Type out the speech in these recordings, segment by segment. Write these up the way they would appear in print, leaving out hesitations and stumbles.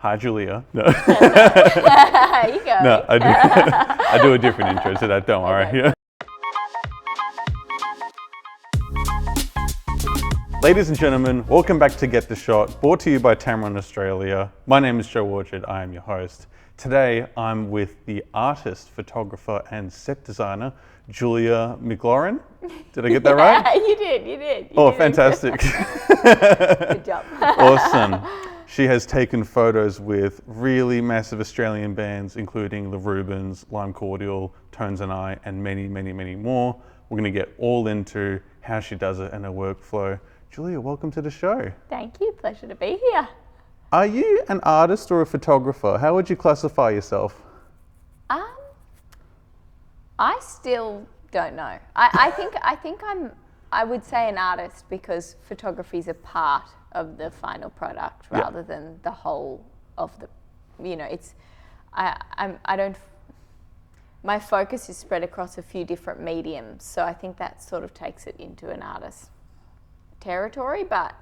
Hi, Julia. No, You go. no, I do. I do a different intro to that. Don't worry. Yeah. Ladies and gentlemen, welcome back to Get the Shot, brought to you by Tamron Australia. My name is Joe Orchard. I am your host. Today, I'm with the artist, photographer, and set designer, Giulia McGauran. Did I get that right? Yeah, you did. You did. Fantastic. Good job. Awesome. She has taken photos with really massive Australian bands, including the Rubens, Cordiale, Tones and I, and many, many, many more. We're going to get all into how she does it and her workflow. Julia, welcome to the show. Thank you. Pleasure to be here. Are you an artist or a photographer? How would you classify yourself? I still don't know. I would say an artist because photography is a part of the final product rather than the whole of the, my focus is spread across a few different mediums. So I think that sort of takes it into an artist territory, but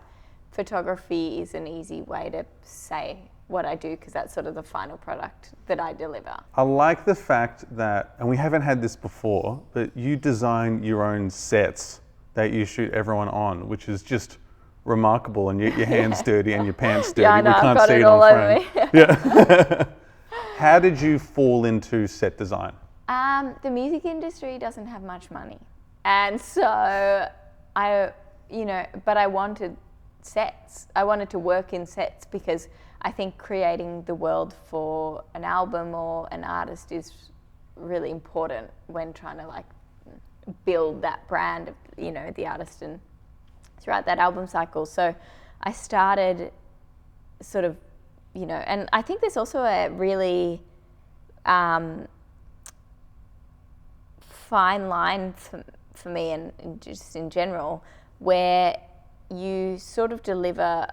photography is an easy way to say what I do because that's sort of the final product that I deliver. I like the fact that, and we haven't had this before, but you design your own sets that you shoot everyone on, which is just remarkable, and your hands dirty and your pants dirty. Yeah, I know, we can't I've got see it it all on over frame. me. Yeah. How did you fall into set design? The music industry doesn't have much money, and so but I wanted sets. I wanted to work in sets because I think creating the world for an album or an artist is really important when trying to build that brand of the artist and throughout that album cycle. So I started sort of, and I think there's also a really fine line for me and just in general where you sort of deliver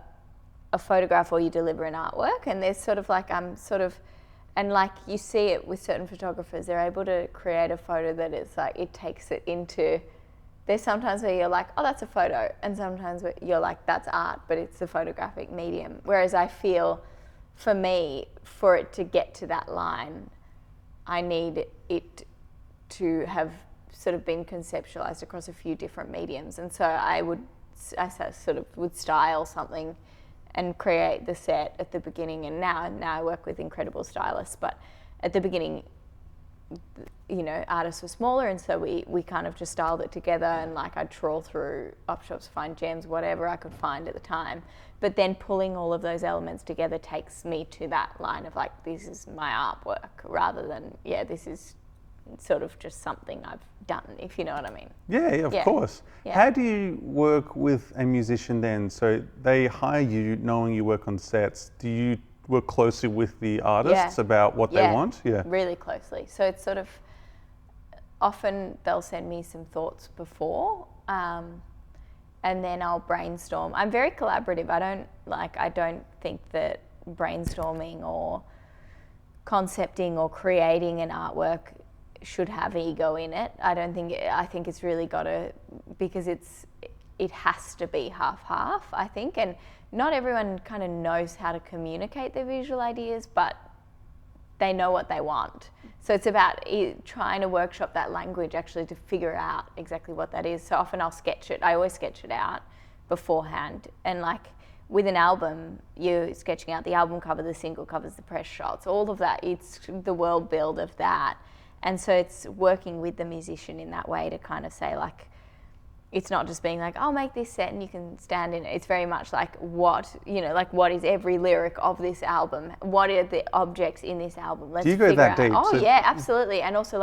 a photograph or you deliver an artwork, and there's sort of you see it with certain photographers, they're able to create a photo that it's like it takes it into. There's sometimes where you're like, oh, that's a photo, and sometimes where you're like, that's art, but it's a photographic medium. Whereas I feel, for me, for it to get to that line, I need it to have sort of been conceptualized across a few different mediums, and so I sort of would style something and create the set at the beginning. And now I work with incredible stylists, but at the beginning, artists were smaller, and so we kind of just styled it together, and I'd trawl through op shops, find gems, whatever I could find at the time. But then pulling all of those elements together takes me to that line of this is my artwork, rather than, this is sort of just something I've done, if you know what I mean. Yeah, of course. Yeah. How do you work with a musician then? So they hire you knowing you work on sets. Do you work closely with the artists about what they want? Yeah, really closely. So it's sort of, often they'll send me some thoughts before, and then I'll brainstorm. I'm very collaborative. I don't think that brainstorming or concepting or creating an artwork should have ego in it. I think it's really got to, because it has to be half-half, I think, and not everyone kind of knows how to communicate their visual ideas, but they know what they want. So it's about trying to workshop that language actually to figure out exactly what that is. So often I'll sketch it. I always sketch it out beforehand. And with an album, you're sketching out the album cover, the single covers, the press shots, all of that. It's the world build of that. And so it's working with the musician in that way to kind of say it's not just being I'll make this set and you can stand in it. It's very much what is every lyric of this album? What are the objects in this album? Let's Do you go that deep? Oh, yeah, absolutely. And also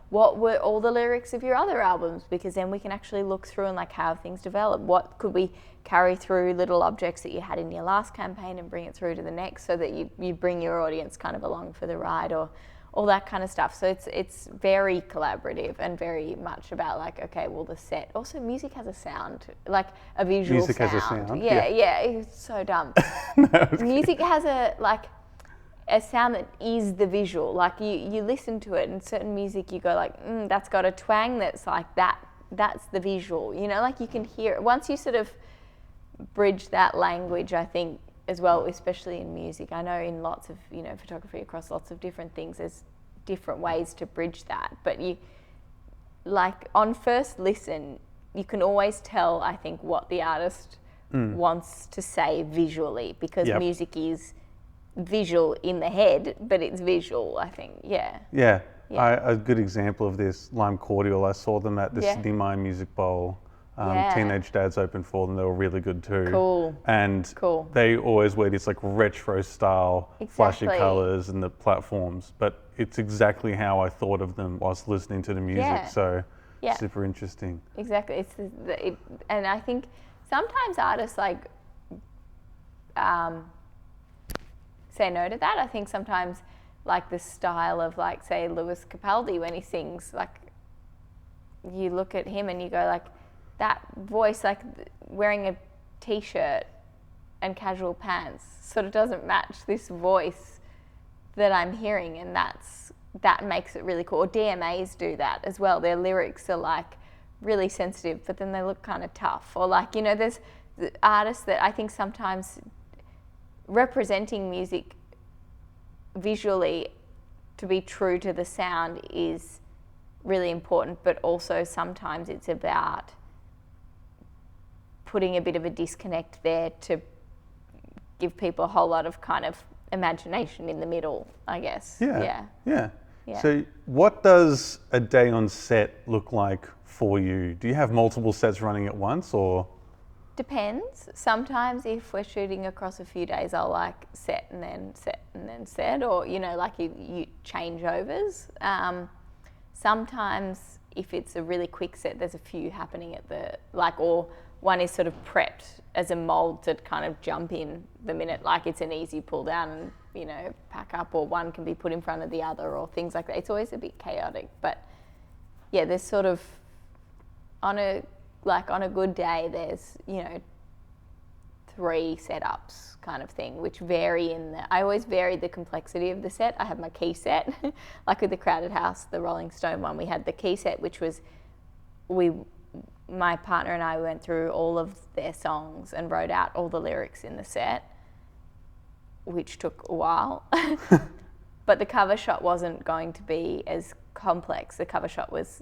what were all the lyrics of your other albums? Because then we can actually look through and how things develop. What could we carry through little objects that you had in your last campaign and bring it through to the next, so that you bring your audience kind of along for the ride, or all that kind of stuff. So it's very collaborative and very much about okay, well, the set. Also, music has a sound, a visual music sound. Music has a sound. Yeah, it's so dumb. Music has a sound that is the visual. You listen to it, and certain music you go that's got a twang that's that. That's the visual. You can hear it. Once you sort of bridge that language, I think as well, especially in music. I know in lots of, photography across lots of different things, there's different ways to bridge that. But on first listen, you can always tell, I think, what the artist wants to say visually, because music is visual in the head, but it's visual, I think. Yeah. A good example of this, Lime Cordiale, I saw them at the Sydney Mime Music Bowl. Teenage Dads opened for them. They were really good too. Cool. And they always wear these like retro style flashy colours and the platforms, but it's exactly how I thought of them whilst listening to the music. So super interesting. Exactly. And I think sometimes artists say no to that. I think sometimes the style of say Lewis Capaldi, when he sings, you look at him and you go that voice, wearing a t-shirt and casual pants sort of doesn't match this voice that I'm hearing, and that makes it really cool. Or DMAs do that as well. Their lyrics are really sensitive, but then they look kind of tough. Or there's the artists that I think sometimes representing music visually to be true to the sound is really important, but also sometimes it's about putting a bit of a disconnect there to give people a whole lot of kind of imagination in the middle, I guess. Yeah. So what does a day on set look like for you? Do you have multiple sets running at once, or? Depends. Sometimes if we're shooting across a few days, I'll set and then set and then set, or you changeovers. Sometimes if it's a really quick set, there's a few happening at the or one is sort of prepped as a mold to kind of jump in the minute, it's an easy pull down and pack up, or one can be put in front of the other, or things like that. It's always a bit chaotic, but there's sort of on a good day, there's 3 setups kind of thing, which vary I always vary the complexity of the set. I have my key set, with the Crowded House, the Rolling Stone one, we had the key set, which was my partner and I went through all of their songs and wrote out all the lyrics in the set, which took a while. But the cover shot wasn't going to be as complex. The cover shot was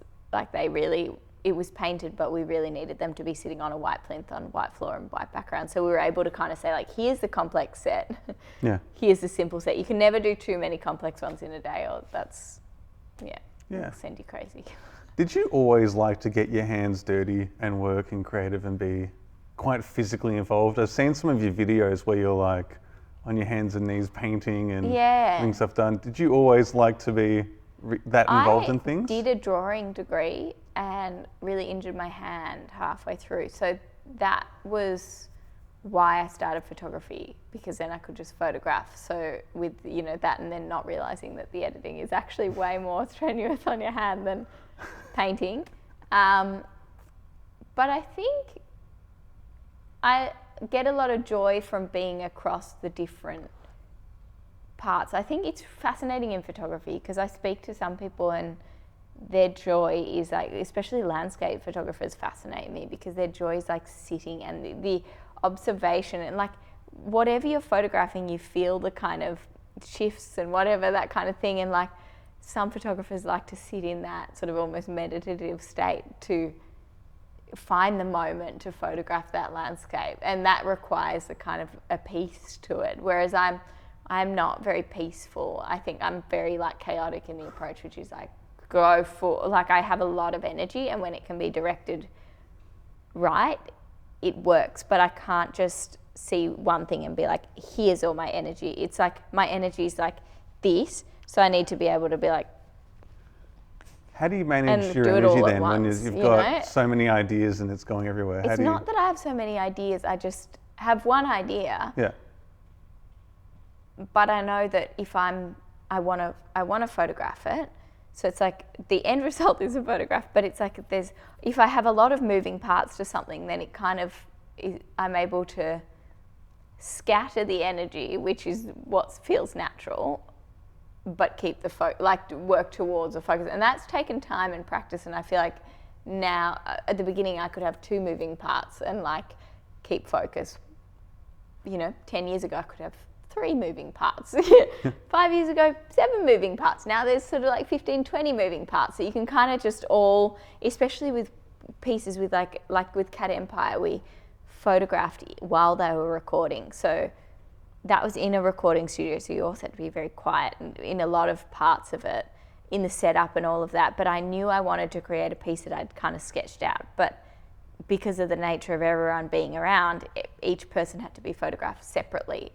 it was painted, but we really needed them to be sitting on a white plinth on white floor and white background. So we were able to kind of say here's the complex set. Here's the simple set. You can never do too many complex ones in a day, or that's, it'll send you crazy. Did you always like to get your hands dirty and work in creative and be quite physically involved? I've seen some of your videos where you're on your hands and knees painting and getting stuff done. Did you always like to be that involved in things? I did a drawing degree and really injured my hand halfway through. So that was why I started photography, because then I could just photograph. So with that, and then not realizing that the editing is actually way more strenuous on your hand than painting. But I think I get a lot of joy from being across the different parts. I think it's fascinating in photography because I speak to some people and their joy is especially landscape photographers fascinate me, because their joy is sitting and the observation, and whatever you're photographing, you feel the kind of shifts and whatever, that kind of thing. And some photographers like to sit in that sort of almost meditative state to find the moment to photograph that landscape, and that requires a kind of a peace to it. Whereas I'm not very peaceful. I think I'm very chaotic in the approach, which is go for I have a lot of energy, and when it can be directed right, it works. But I can't just see one thing and be here's all my energy. It's my energy is this, so I need to be able to be how do you manage your energy then when you've got so many ideas and it's going everywhere? It's not that I have so many ideas, I just have one idea. Yeah. But I know that if I want to photograph it, so it's the end result is a photograph, but it's if I have a lot of moving parts to something, then it kind of I'm able to scatter the energy, which is what feels natural, but keep the work towards a focus. And that's taken time and practice, and I feel now at the beginning I could have 2 moving parts and keep focus, 10 years ago I could have 3 moving parts. 5 years ago, 7 moving parts. Now there's sort of like 15, 20 moving parts. So you can kind of just all, especially with pieces with like with Cat Empire, we photographed while they were recording. So that was in a recording studio. So you also had to be very quiet and in a lot of parts of it, in the setup and all of that. But I knew I wanted to create a piece that I'd kind of sketched out. But because of the nature of everyone being around, each person had to be photographed separately,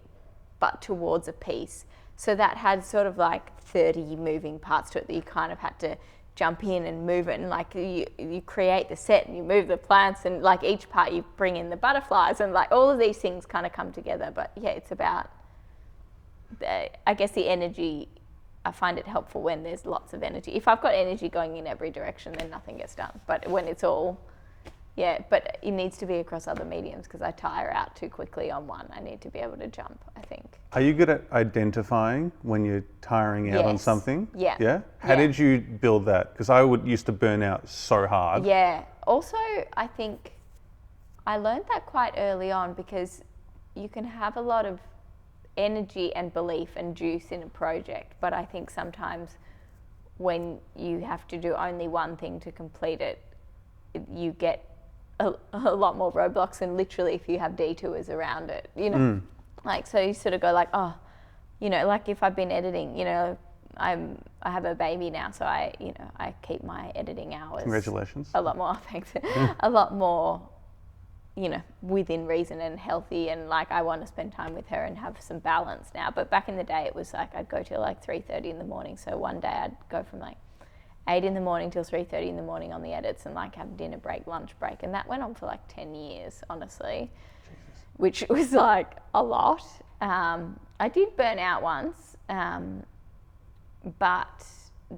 but towards a piece. So that had sort of like 30 moving parts to it that you kind of had to jump in and move it. And like you create the set and you move the plants, and like each part you bring in the butterflies, and like all of these things kind of come together. But yeah, it's about, I guess, the energy. I find it helpful when there's lots of energy. If I've got energy going in every direction, then nothing gets done. But when it's all, but it needs to be across other mediums because I tire out too quickly on one. I need to be able to jump, I think. Are you good at identifying when you're tiring out on something? Yeah. Yeah? How did you build that? Because I used to burn out so hard. Yeah. Also, I think I learned that quite early on because you can have a lot of energy and belief and juice in a project, but I think sometimes when you have to do only one thing to complete it, you get a lot more roadblocks, and literally if you have detours around it, like, so you sort of go like, like if I've been editing, I have a baby now, so I keep my editing hours. Congratulations. A lot more, thanks. A lot more, within reason and healthy, and like I want to spend time with her and have some balance now. But back in the day, it was like I'd go till like 3:30 in the morning. So one day I'd go from like 8 in the morning till 3:30 in the morning on the edits, and like have dinner break, lunch break, and that went on for like 10 years, honestly. Jesus. Which was like a lot. I did burn out once, but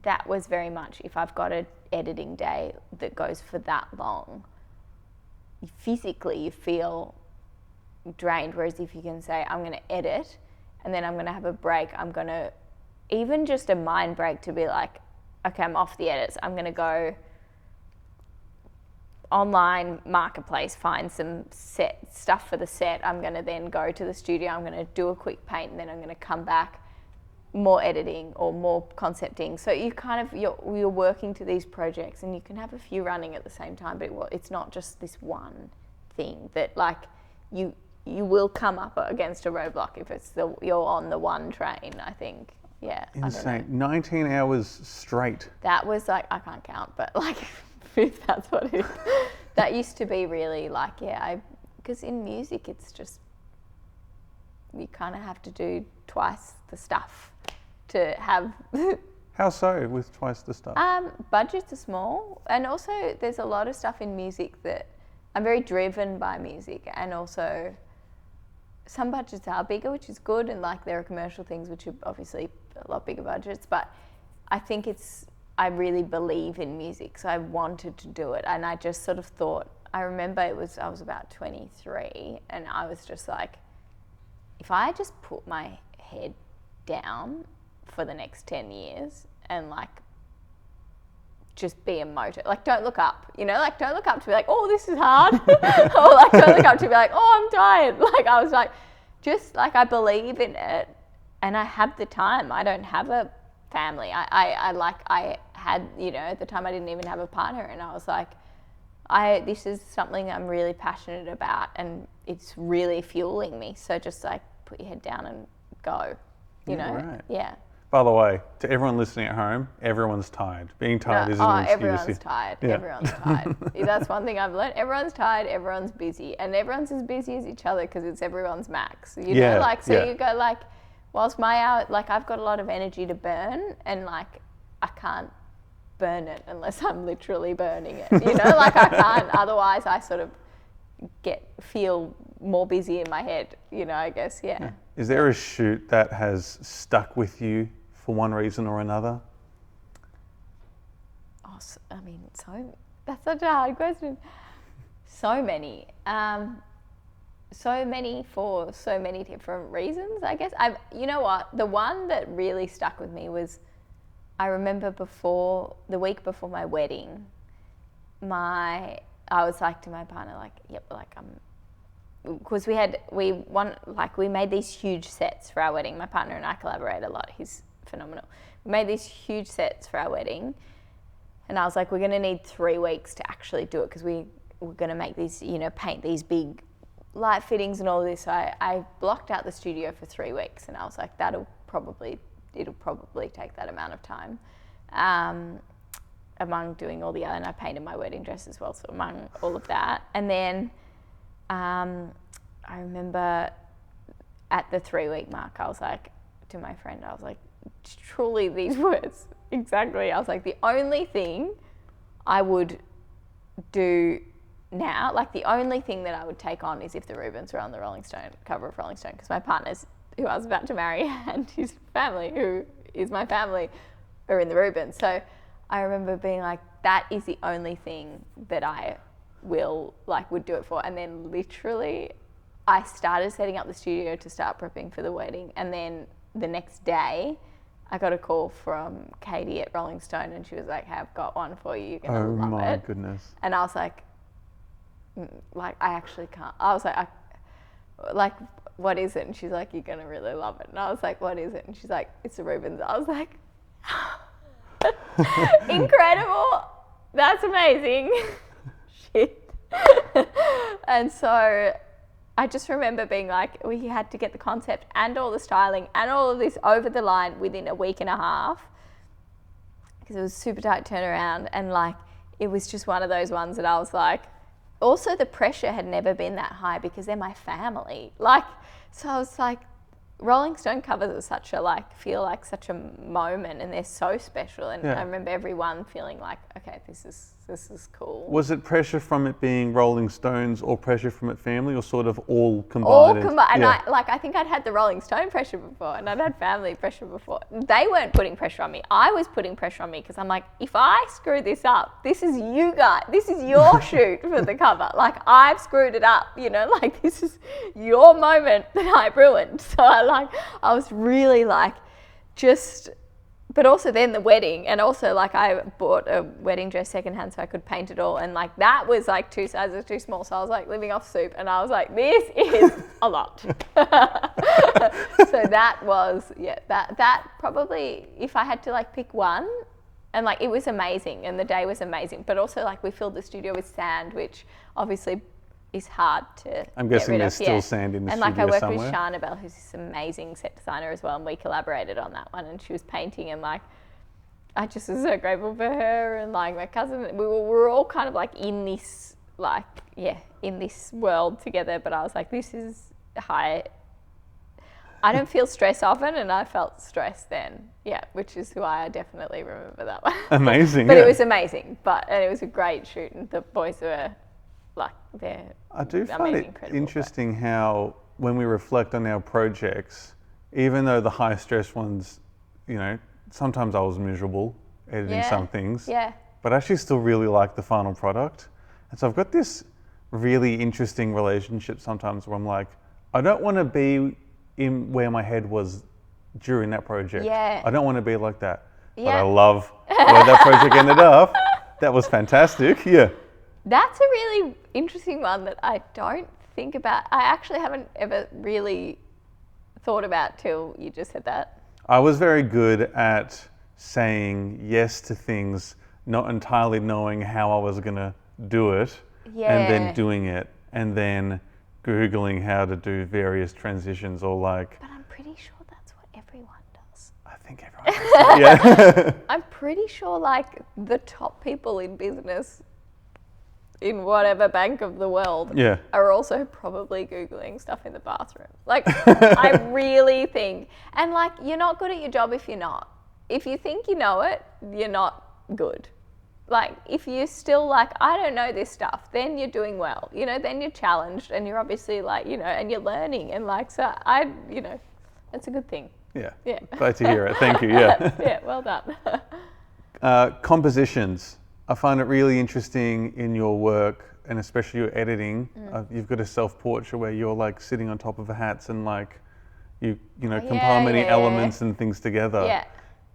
that was very much if I've got an editing day that goes for that long, physically you feel drained. Whereas if you can say, I'm going to edit and then I'm going to have a break, I'm going to, even just a mind break to be like, okay, I'm off the edits, I'm going to go online marketplace, find some set stuff for the set. I'm going to then go to the studio, I'm going to do a quick paint, and then I'm going to come back, more editing or more concepting. So you kind of, you're working to these projects, and you can have a few running at the same time, but it's not just this one thing that like you will come up against a roadblock if it's you're on the one train, I think. Yeah. Insane. 19 hours straight. That was like, I can't count, but like if that's what it is. That used to be really like, because in music it's just, you kind of have to do twice the stuff to have. How so with twice the stuff? Budgets are small, and also there's a lot of stuff in music that I'm very driven by music, and also some budgets are bigger, which is good, and like there are commercial things which are obviously a lot bigger budgets, but I think I really believe in music, so I wanted to do it, and I just sort of thought, I remember I was about 23, and I was just like, if I just put my head down for the next 10 years and like just be a motor, like don't look up, like don't look up to be like, oh, this is hard, or like don't look up to be like, oh, I'm tired. Like I was like, just like I believe in it, and I have the time. I don't have a family. I had, at the time I didn't even have a partner, and I was like, this is something I'm really passionate about, and it's really fueling me. So just like put your head down and go, Right. Yeah. By the way, to everyone listening at home, everyone's tired. Being tired isn't an excuse. Everyone's tired. Yeah. Everyone's tired. That's one thing I've learned. Everyone's tired, everyone's busy, and everyone's as busy as each other because it's everyone's max. You go like, whilst my hour, like I've got a lot of energy to burn, and like I can't burn it unless I'm literally burning it. Like I can't. Otherwise, I sort of feel more busy in my head. I guess. Yeah. Is there a shoot that has stuck with you for one reason or another? Oh, that's such a hard question. So many. So many for so many different reasons, I guess. You know what? The one that really stuck with me was, I remember the week before my wedding, I was like to my partner, like, yep, like because we made these huge sets for our wedding. My partner and I collaborate a lot. He's phenomenal. We made these huge sets for our wedding, and I was like, we're going to need 3 weeks to actually do it because we're going to make these, paint these big light fittings and all this. So I blocked out the studio for 3 weeks, and I was like, it'll probably take that amount of time. Among doing all the other, and I painted my wedding dress as well, so among all of that. And then I remember at the 3-week mark, I was like, to my friend, I was like, truly these words, exactly. I was like, the only thing I would do now, like the only thing that I would take on is if the Rubens were on the Rolling Stone, cover of Rolling Stone, because my partner's, who I was about to marry, and his family, who is my family, are in the Rubens. So I remember being like, that is the only thing that I would do it for. And then literally I started setting up the studio to start prepping for the wedding. And then the next day I got a call from Katie at Rolling Stone, and she was like, hey, I've got one for you. You're going to love it. Oh my goodness. And I was like, I actually can't. I was like, what is it? And she's like, you're going to really love it. And I was like, what is it? And she's like, it's the Rubens. I was like, incredible. That's amazing. Shit. And so I just remember being like, we had to get the concept and all the styling and all of this over the line within a week and a half, because it was super tight turnaround. And like, it was just one of those ones that I was like, also the pressure had never been that high because they're my family. Like, so I was like, Rolling Stone covers are such a feel like such a moment, and they're so special. And I remember everyone feeling like, okay, this is cool. Was it pressure from it being Rolling Stones, or pressure from it family, or sort of all combined? All combined. And I think I'd had the Rolling Stone pressure before, and I'd had family pressure before. They weren't putting pressure on me. I was putting pressure on me because I'm like, if I screw this up, this is you guys. This is your shoot for the cover. Like, I've screwed it up, this is your moment that I ruined. So I was really but also then the wedding, and also I bought a wedding dress secondhand so I could paint it all, and that was 2 sizes too small, so I was living off soup, and I was like, this is a lot. So that was, that probably, if I had to pick one, and it was amazing, and the day was amazing, but also we filled the studio with sand, which obviously is hard to I'm guessing there's still sand in the studio somewhere. And I worked with Sharnabelle, who's this amazing set designer as well, and we collaborated on that one, and she was painting, and I just was so grateful for her, and my cousin, we were all kind of in this in this world together, but I was like, this is high. I don't feel stress often, and I felt stress then, which is why I definitely remember that one. Amazing. But it was amazing, and it was a great shoot, and the boys were they're I do find it incredible, interesting how when we reflect on our projects, even though the high stress ones, sometimes I was miserable editing some things, but I actually still really like the final product. And so I've got this really interesting relationship sometimes where I'm like, I don't want to be in where my head was during that project. I don't want to be like that. But I love where that project ended up. That was fantastic. That's a really interesting one that I don't think about. I actually haven't ever really thought about till you just said that. I was very good at saying yes to things, not entirely knowing how I was going to do it, and then doing it, and then Googling how to do various transitions, or But I'm pretty sure that's what everyone does. I think everyone does. I'm pretty sure the top people in business in whatever bank of the world are also probably Googling stuff in the bathroom. I really think, and you're not good at your job if you're not. If you think you know it, you're not good. If you're still I don't know this stuff, then you're doing well, then you're challenged, and you're obviously and you're learning, and so it's a good thing. Glad to hear it. Thank you. Well done. Compositions. I find it really interesting in your work, and especially your editing. You've got a self-portrait where you're sitting on top of a hats, and you compile many elements and things together.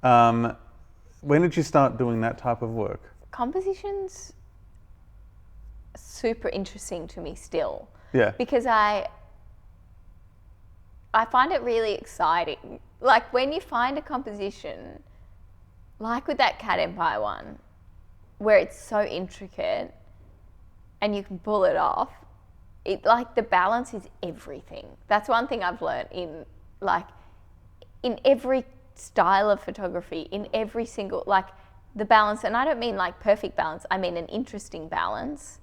When did you start doing that type of work? Composition's super interesting to me still. Yeah. Because I find it really exciting. Like when you find a composition, like with that Cat Empire one, where it's so intricate and you can pull it off, it like the balance is everything. That's one thing I've learned in every style of photography, in every single, like the balance, and I don't mean like perfect balance, I mean an interesting balance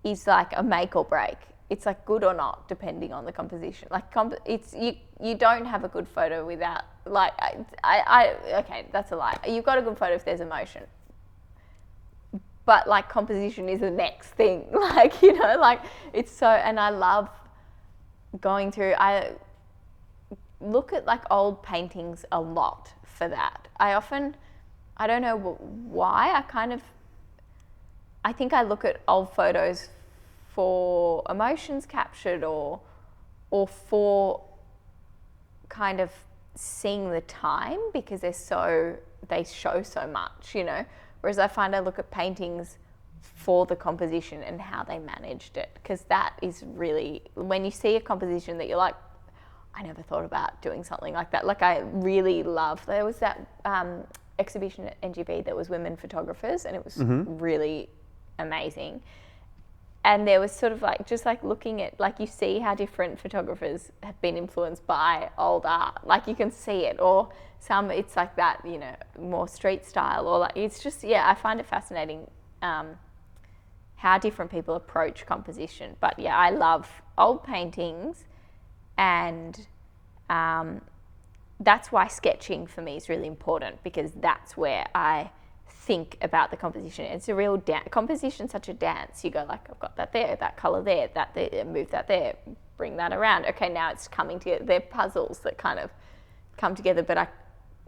is like a make or break. It's like good or not depending on the composition. Like it's you don't have a good photo without like okay, that's a lie. You've got a good photo if there's emotion. But like composition is the next thing. Like, you know, like it's so, and I love going through, I look at like old paintings a lot for that. I don't know why, I think I look at old photos for emotions captured or for kind of seeing the time because they show so much, you know. Whereas I find I look at paintings for the composition and how they managed it, because that is really, when you see a composition that you're like, I never thought about doing something like that. Like I really love, there was that exhibition at NGV that was women photographers, and it was really amazing. And there was sort of like, just like looking at, like you see how different photographers have been influenced by old art. Like you can see it, or some, it's like that, you know, more street style, or like, it's just, yeah, I find it fascinating how different people approach composition. But yeah, I love old paintings, and that's why sketching for me is really important, because that's where I think about the composition. It's a real composition's such a dance. You go like, I've got that there, that color there, that there, move that there, bring that around. Okay, now it's coming together. They're puzzles that kind of come together, but I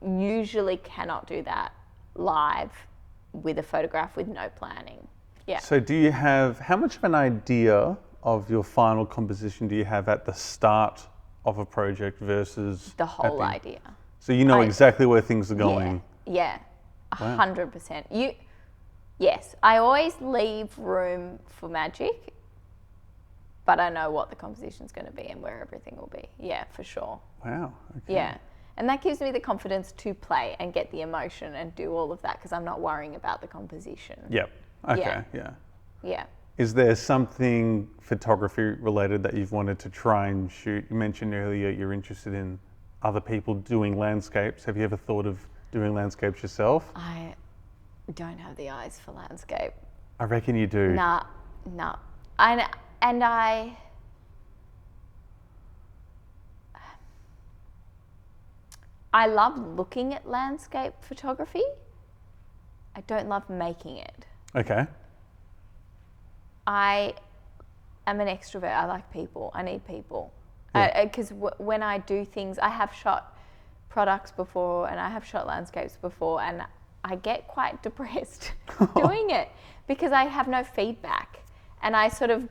usually cannot do that live with a photograph with no planning. Yeah. So do you have, how much of an idea of your final composition do you have at the start of a project versus the whole idea? So you know exactly where things are going. Yeah. 100%. Yes, I always leave room for magic, but I know what the composition's going to be and where everything will be. Yeah, for sure. Wow. Okay. Yeah, and that gives me the confidence to play and get the emotion and do all of that, because I'm not worrying about the composition. Yep. Okay. Yeah. Is there something photography related that you've wanted to try and shoot? You mentioned earlier you're interested in other people doing landscapes. Have you ever thought of doing landscapes yourself? I don't have the eyes for landscape. I reckon you do. Nah. I love looking at landscape photography. I don't love making it. Okay. I am an extrovert. I like people. I need people. Because when I do things, I have shot products before and I have shot landscapes before, and I get quite depressed doing it because I have no feedback, and I sort of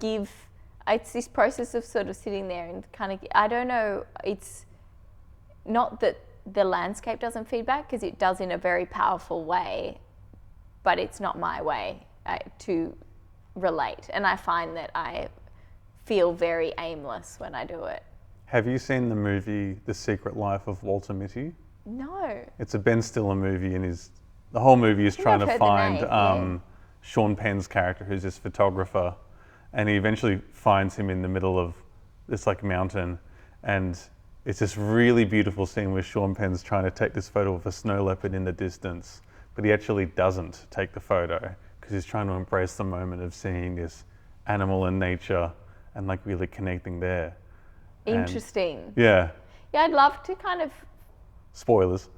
it's this process of sort of sitting there and kind of, I don't know, it's not that the landscape doesn't feedback, because it does in a very powerful way, but it's not my way to relate, and I find that I feel very aimless when I do it. Have you seen the movie The Secret Life of Walter Mitty? No. It's a Ben Stiller movie, and the whole movie is trying to find Sean Penn's character, who's this photographer, and he eventually finds him in the middle of this like mountain, and it's this really beautiful scene where Sean Penn's trying to take this photo of a snow leopard in the distance, but he actually doesn't take the photo because he's trying to embrace the moment of seeing this animal in nature and like really connecting there. Interesting. Yeah, I'd love to kind of spoilers.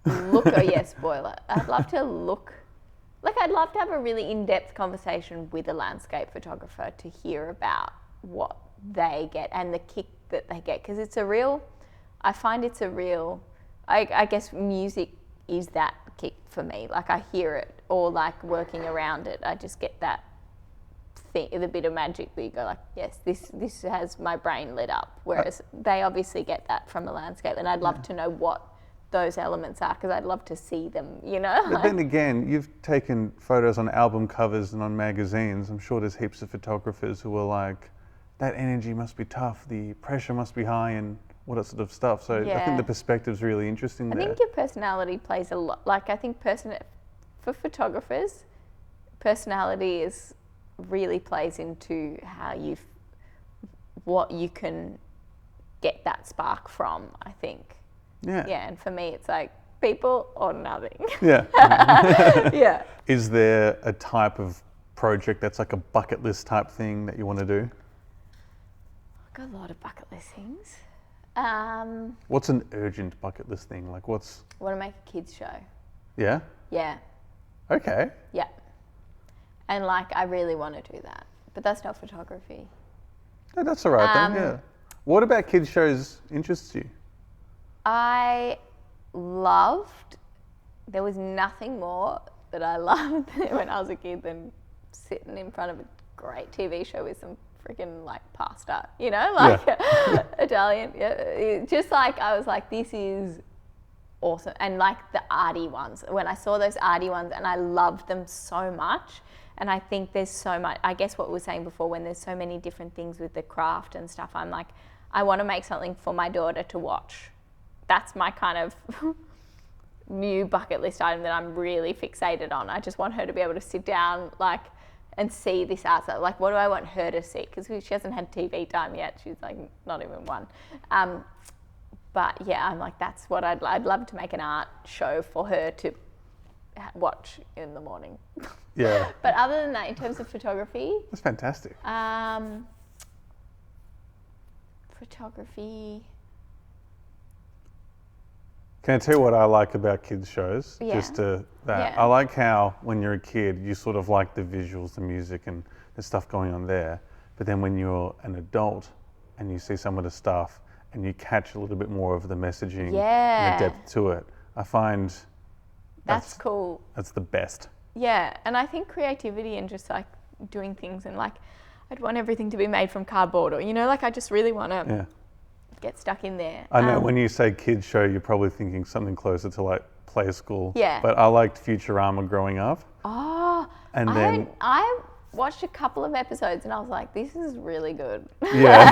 Spoiler. I'd love to have a really in-depth conversation with a landscape photographer to hear about what they get and the kick that they get, because I find it's a real, I guess music is that kick for me. Like I hear it, or like working around it, I just get that the bit of magic that you go like, yes, this has my brain lit up. Whereas they obviously get that from a landscape, and I'd love to know what those elements are, because I'd love to see them, you know. But then again, you've taken photos on album covers and on magazines. I'm sure there's heaps of photographers who are like, that energy must be tough, the pressure must be high, and all that sort of stuff. So I Yeah. think the perspective's really interesting I there. think your personality plays a lot. Like I think for photographers, personality really plays into how what you can get that spark from, I think. Yeah. Yeah, and for me it's like people or nothing. Yeah. Yeah. Is there a type of project that's like a bucket list type thing that you want to do? I've got a lot of bucket list things. What's an urgent bucket list thing? Like what's... I want to make a kids show. Yeah? Yeah. Okay. Yeah. And like I really want to do that. But that's not photography. No, that's all right then, yeah. What about kids shows interests you? There was nothing more that I loved when I was a kid than sitting in front of a great TV show with some freaking like pasta, like Italian. Yeah. Just like, I was like, this is awesome. And like the arty ones, when I saw those arty ones and I loved them so much. And I think there's so much, I guess what we were saying before, when there's so many different things with the craft and stuff, I'm like, I want to make something for my daughter to watch. That's my kind of new bucket list item that I'm really fixated on. I just want her to be able to sit down and see this art. Like, what do I want her to see? Because she hasn't had TV time yet. She's like not even one. But yeah, I'm like, that's what I'd love to make an art show for her to watch in the morning. Yeah. But other than that, in terms of photography, that's fantastic. Photography. Can I tell you what I like about kids shows? Yeah. Just to that. Yeah. I like how when you're a kid, you sort of like the visuals, the music, and the stuff going on there. But then when you're an adult and you see some of the stuff and you catch a little bit more of the messaging Yeah. and the depth to it, I find That's cool. That's the best. Yeah, and I think creativity and just like doing things, and like I'd want everything to be made from cardboard, or like I just really want to get stuck in there. I know when you say kids show, you're probably thinking something closer to like play school. Yeah. But I liked Futurama growing up. Oh, And I watched a couple of episodes and I was like, this is really good. Yeah.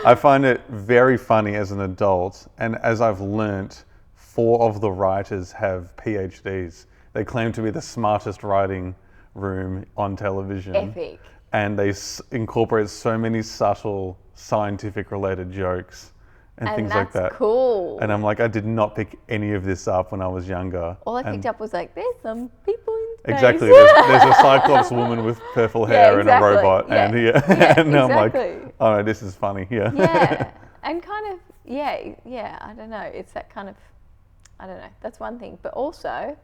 I find it very funny as an adult, and as I've learnt, 4 of the writers have PhDs. They claim to be the smartest writing room on television. Epic. And they incorporate so many subtle scientific related jokes and things like that. That's cool. And I'm like, I did not pick any of this up when I was younger. All I picked up was like, there's some people in space. Exactly. There's a Cyclops woman with purple hair and a robot. Yeah. And Yeah, I'm like, exactly. oh no, this is funny. Yeah. Yeah. And kind of, yeah, I don't know. It's that kind of, I don't know. That's one thing. But also,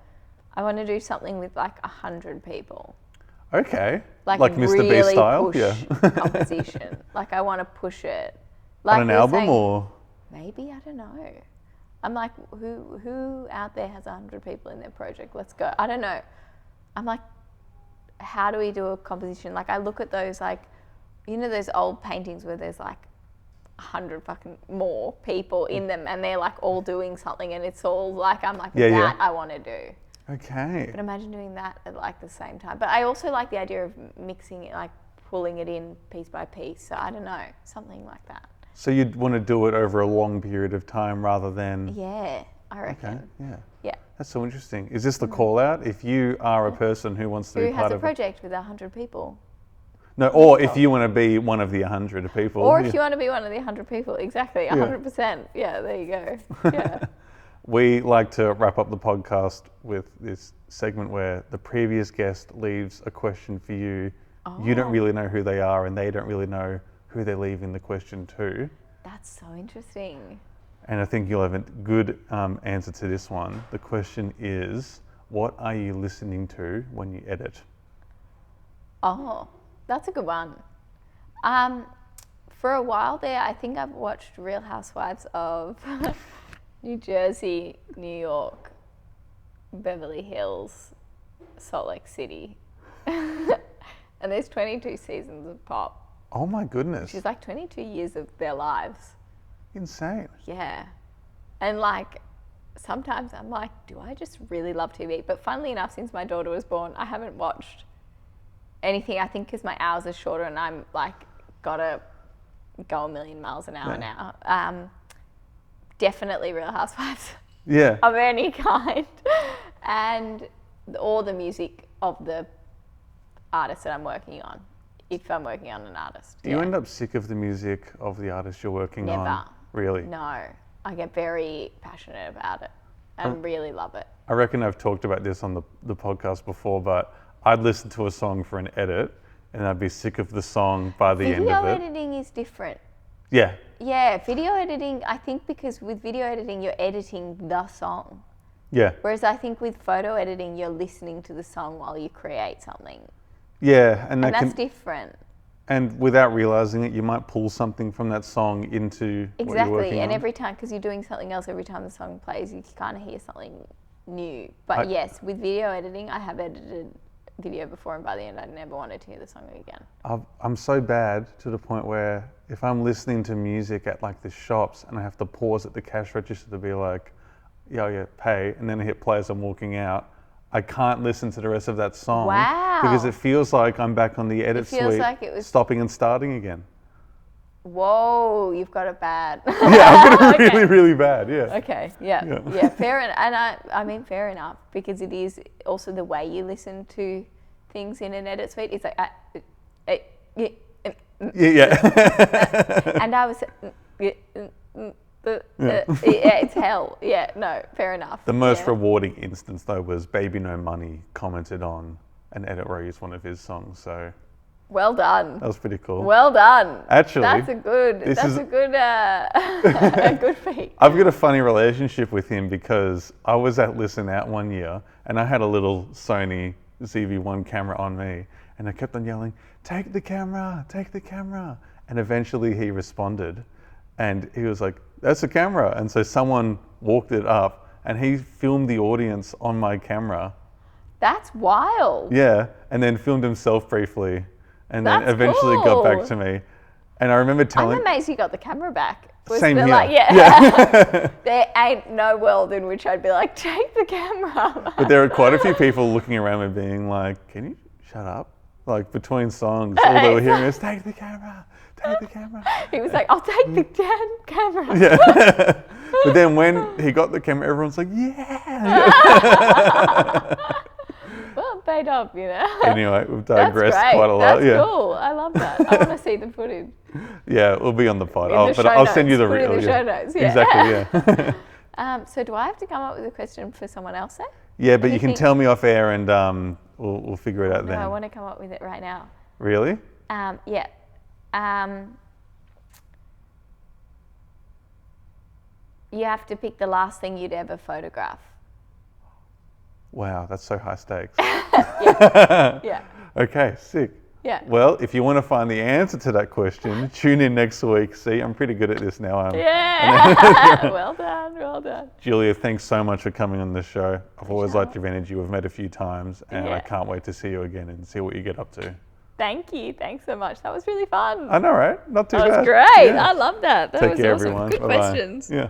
I want to do something with like 100 people. Okay. Like Mr. really Beast style? push Yeah. composition. Like I want to push it. Like On an album or? Maybe, I don't know. I'm like, who out there has 100 people in their project? Let's go. I don't know. I'm like, how do we do a composition? Like I look at those like, those old paintings where there's like 100 fucking more people in them and they're like all doing something and it's all like, I'm like, I want to do. Okay. But imagine doing that at like the same time. But I also like the idea of mixing it, like pulling it in piece by piece. So I don't know, something like that. So you'd want to do it over a long period of time rather than... Yeah, I reckon. Okay, yeah. Yeah. That's so interesting. Is this the call out? If you are a person who wants to be Who part has a of project with 100 people? No, or if you want to be one of the 100 people. Or if you want to be one of the 100 people, exactly, 100%. Yeah, there you go. Yeah. We like to wrap up the podcast with this segment where the previous guest leaves a question for you. Oh. You don't really know who they are and they don't really know who they're leaving the question to. That's so interesting. And I think you'll have a good answer to this one. The question is, what are you listening to when you edit? Oh, that's a good one. For a while there, I think I've watched Real Housewives of New Jersey, New York, Beverly Hills, Salt Lake City. And there's 22 seasons of Pop. Oh my goodness. Which is like 22 years of their lives. Insane. Yeah. And like, sometimes I'm like, do I just really love TV? But funnily enough, since my daughter was born, I haven't watched anything. I think because my hours are shorter and I'm like gotta go a million miles an hour now. Definitely Real Housewives Yeah. of any kind, and all the music of the artist that I'm working on. If I'm working on an artist, Do you end up sick of the music of the artist you're working on? Never. Really? No, I get very passionate about it and really love it. I reckon I've talked about this on the podcast before, but I'd listen to a song for an edit and I'd be sick of the song by the end of it. Video editing is different. Yeah. Yeah, video editing, I think because with video editing, you're editing the song. Yeah. Whereas I think with photo editing, you're listening to the song while you create something. Yeah. And that's different. And without realizing it, you might pull something from that song into what you're working Exactly, and on. every time, because you're doing something else every time the song plays, you kind of hear something new. But yes, with video editing, I have edited video before, and by the end, I never wanted to hear the song again. I'm so bad to the point where if I'm listening to music at like the shops and I have to pause at the cash register to be like, yeah, pay, and then I hit play as I'm walking out, I can't listen to the rest of that song. Wow. Because it feels like I'm back on the edit feels suite, like it was- stopping and starting again. Whoa, you've got it bad. Yeah, I've got it really, really bad, yeah. Okay, yeah, fair enough. And I mean, fair enough, because it is also the way you listen to things in an edit suite. It's like, Yeah. and I was, it's hell. Yeah, no, fair enough. The most rewarding instance though was Baby No Money commented on an edit where I used one of his songs, so well done. that was pretty cool. Well done. Actually, that's a good a good feat. I've got a funny relationship with him because I was at Listen Out one year and I had a little Sony ZV-1 camera on me and I kept on yelling, take the camera, take the camera. And eventually he responded and he was like, that's a camera. And so someone walked it up and he filmed the audience on my camera. That's wild. Yeah, and then filmed himself briefly and then That's eventually cool. got back to me. And I remember telling... I'm amazed you got the camera back. Same here. Like, yeah. There ain't no world in which I'd be like, take the camera. But there are quite a few people looking around me being like, can you shut up? Like between songs, all they were hearing is, take the camera, take the camera. He was like, I'll take the damn camera. Yeah. But then when he got the camera, everyone's like, yeah. Well, it paid off, you know. Anyway, we've digressed That's great. quite a lot. That's cool. I love that. I want to see the footage. Yeah, it'll be on the pod. I'll I'll send you the Put it reel. in the show notes. Yeah. Exactly, yeah. So do I have to come up with a question for someone else then? Yeah, but you can tell me off air and we'll figure it out No, then. I want to come up with it right now. Really? Yeah. You have to pick the last thing you'd ever photograph. Wow, that's so high stakes. Yeah. Okay, sick. Yeah. Well, if you want to find the answer to that question, tune in next week. See, I'm pretty good at this now. Yeah. Well done. Well done. Julia, thanks so much for coming on the show. I've always liked your energy. We've met a few times and I can't wait to see you again and see what you get up to. Thank you. Thanks so much. That was really fun. I know, right? Not too bad. That was great. Yeah. I love that. That Take was care, awesome. everyone. Good Bye-bye. questions. Yeah.